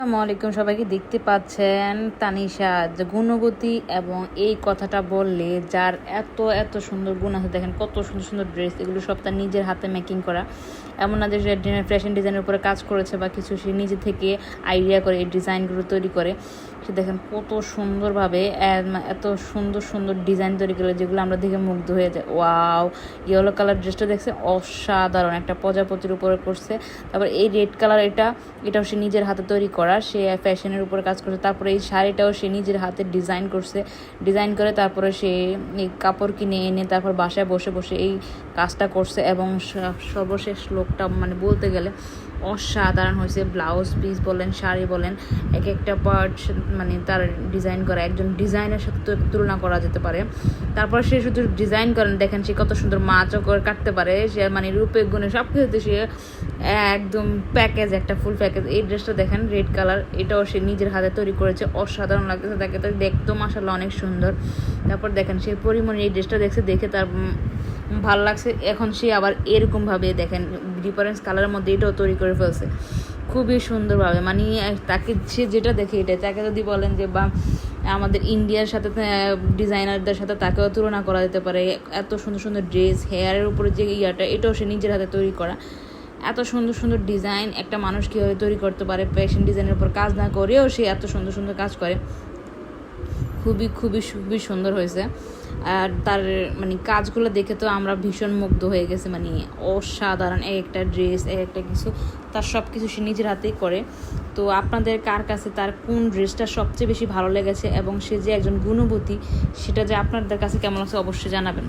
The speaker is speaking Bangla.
আসসালামু আলাইকুম, সবাইকে দেখতে পাচ্ছেন তানিশা যে গুণবতী, এবং এই কথাটা বললে যার এত এত সুন্দর গুণ আছে। দেখেন কত সুন্দর সুন্দর ড্রেস, এগুলো সব তার নিজের হাতে মেকিং করা। এমন না যে ফ্যাশন ডিজাইনের উপরে কাজ করেছে বা কিছু, সে নিজে থেকে আইডিয়া করে এই ডিজাইনগুলো তৈরি করে। সে দেখেন কত সুন্দরভাবে এত সুন্দর সুন্দর ডিজাইন তৈরি করে, যেগুলো আমরা দেখে মুগ্ধ হয়ে যায়। ওয়াও, ইয়েলো কালার ড্রেসটা দেখছে অসাধারণ, একটা প্রজাপতির উপরে করছে। তারপর এই রেড কালার, এটাও সে নিজের হাতে তৈরি করা, সে ফ্যাশনের উপরে কাজ করছে। তারপরে এই শাড়িটাও সে নিজের হাতে ডিজাইন করছে, ডিজাইন করে তারপরে সে এই কাপড় কিনে এনে তারপর বাসায় বসে বসে এই কাজটা করছে। এবং সর্বশেষ লোকটা মানে বলতে গেলে অসাধারণ হয়েছে। ব্লাউজ পিস বলেন, শাড়ি বলেন, এক একটা পার্ট মানে তার ডিজাইন করা একজন ডিজাইনের সাথে তুলনা করা যেতে পারে। তারপর সে শুধু ডিজাইন করেন, দেখেন সে কত সুন্দর মাছও করে কাটতে পারে। সে মানে রূপে গুণে সব কিছুতে সে একদম প্যাকেজ, একটা ফুল প্যাকেজ। এই ড্রেসটা দেখেন রেড কালার, এটাও সে নিজের হাতে তৈরি করেছে, অসাধারণ লাগতেছে তাকে, তো দেখতো মাশাআল্লাহ অনেক সুন্দর। তারপর দেখেন সে পরিমণি এই ড্রেসটা দেখে তার ভালো লাগছে। এখন সে আবার এরকমভাবে দেখেন ডিফারেন্স কালারের মধ্যে এটাও তৈরি করে ফেলছে খুবই সুন্দরভাবে। মানে তাকে সে যেটা দেখে এটাই, তাকে যদি বলেন যে বা আমাদের ইন্ডিয়ার সাথে ডিজাইনারদের সাথে তাকেও তুলনা করা যেতে পারে। এত সুন্দর সুন্দর ড্রেস, হেয়ারের উপরে যে এটাও সে নিজের হাতে তৈরি করা। এত সুন্দর সুন্দর ডিজাইন একটা মানুষ কীভাবে তৈরি করতে পারে, ফ্যাশন ডিজাইনের উপর কাজ না করেও সে এত সুন্দর সুন্দর কাজ করে। খুবই খুবই খুবই সুন্দর হয়েছে। আর তার মানে কাজগুলো দেখে তো আমরা ভীষণ মুগ্ধ হয়ে গেছি। মানে অসাধারণ, এক একটা ড্রেস, এক একটা কিছু, তার সব কিছু সে নিজের হাতেই করে। তো আপনাদের কার কাছে তার কোন ড্রেসটা সবচেয়ে বেশি ভালো লেগেছে এবং সে যে একজন গুণবতী, সেটা যে আপনাদের কাছে কেমন আছে অবশ্যই জানাবেন।